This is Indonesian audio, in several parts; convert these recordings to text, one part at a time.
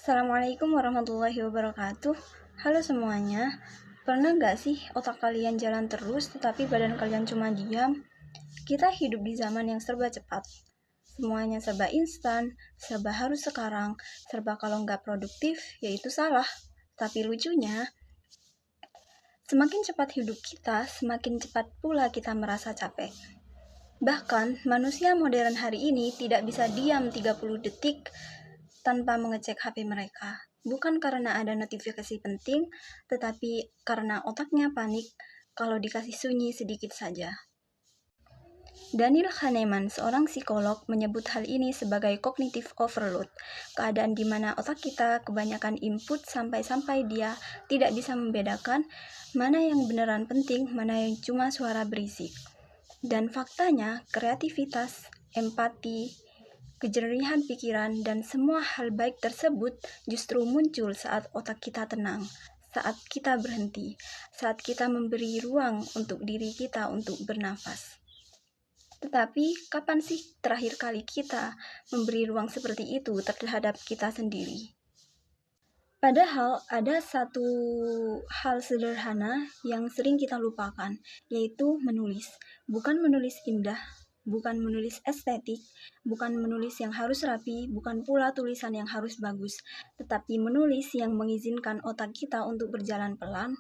Assalamualaikum warahmatullahi wabarakatuh. Halo semuanya. Pernah gak sih otak kalian jalan terus tetapi badan kalian cuma diam? Kita hidup di zaman yang serba cepat. Semuanya serba instan, serba harus sekarang, serba kalau nggak produktif, yaitu salah. Tapi lucunya, semakin cepat hidup kita, semakin cepat pula kita merasa capek. Bahkan, manusia modern hari ini tidak bisa diam 30 detik tanpa mengecek HP mereka. Bukan karena ada notifikasi penting, tetapi karena otaknya panik kalau dikasih sunyi sedikit saja. Daniel Kahneman, seorang psikolog, menyebut hal ini sebagai cognitive overload, keadaan di mana otak kita kebanyakan input sampai-sampai dia tidak bisa membedakan mana yang beneran penting, mana yang cuma suara berisik. Dan faktanya, kreativitas, empati, kejernihan pikiran, dan semua hal baik tersebut justru muncul saat otak kita tenang, saat kita berhenti, saat kita memberi ruang untuk diri kita untuk bernafas. Tetapi, kapan sih terakhir kali kita memberi ruang seperti itu terhadap kita sendiri? Padahal ada satu hal sederhana yang sering kita lupakan, yaitu menulis. Bukan menulis indah, bukan menulis estetik, bukan menulis yang harus rapi, bukan pula tulisan yang harus bagus, tetapi menulis yang mengizinkan otak kita untuk berjalan pelan,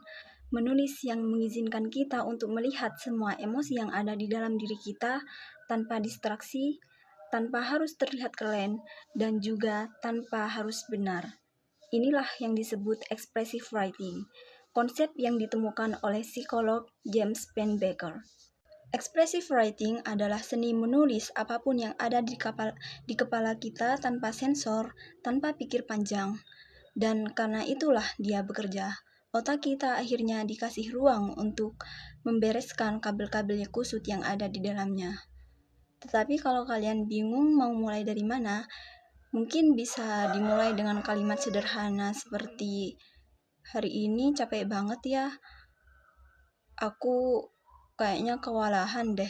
menulis yang mengizinkan kita untuk melihat semua emosi yang ada di dalam diri kita tanpa distraksi, tanpa harus terlihat keren, dan juga tanpa harus benar. Inilah yang disebut expressive writing, konsep yang ditemukan oleh psikolog James Pennebaker. Expressive writing adalah seni menulis apapun yang ada di kepala kita tanpa sensor, tanpa pikir panjang. Dan karena itulah dia bekerja. Otak kita akhirnya dikasih ruang untuk membereskan kabel-kabelnya kusut yang ada di dalamnya. Tetapi kalau kalian bingung mau mulai dari mana, mungkin bisa dimulai dengan kalimat sederhana seperti, "Hari ini capek banget ya. Aku kayaknya kewalahan deh."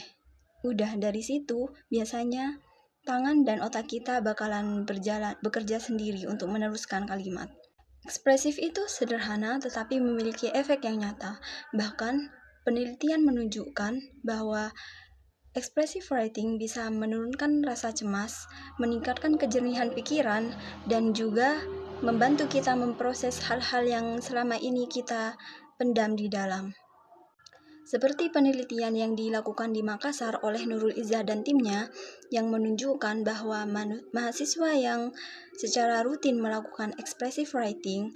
Udah dari situ, biasanya tangan dan otak kita bakalan bekerja sendiri untuk meneruskan kalimat. Ekspresif itu sederhana tetapi memiliki efek yang nyata. Bahkan, penelitian menunjukkan bahwa expressive writing bisa menurunkan rasa cemas, meningkatkan kejernihan pikiran, dan juga membantu kita memproses hal-hal yang selama ini kita pendam di dalam. Seperti penelitian yang dilakukan di Makassar oleh Nurul Izzah dan timnya, yang menunjukkan bahwa mahasiswa yang secara rutin melakukan expressive writing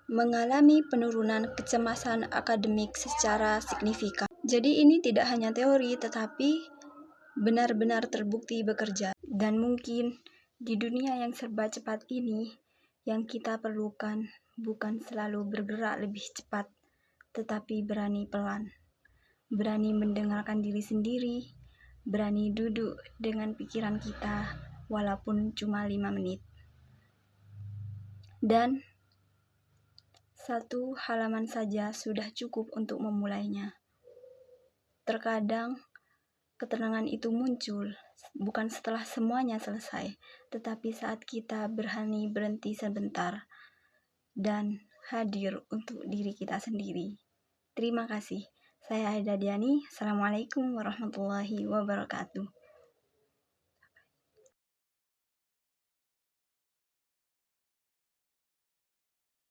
mengalami penurunan kecemasan akademik secara signifikan. Jadi ini tidak hanya teori, tetapi benar-benar terbukti bekerja. Dan mungkin di dunia yang serba cepat ini, yang kita perlukan bukan selalu bergerak lebih cepat, tetapi berani pelan. Berani mendengarkan diri sendiri, berani duduk dengan pikiran kita, walaupun cuma 5 menit. Dan 1 halaman saja sudah cukup untuk memulainya. Terkadang ketenangan itu muncul bukan setelah semuanya selesai, tetapi saat kita berhenti sebentar dan hadir untuk diri kita sendiri. Terima kasih. Saya Aida Diani. Assalamualaikum warahmatullahi wabarakatuh.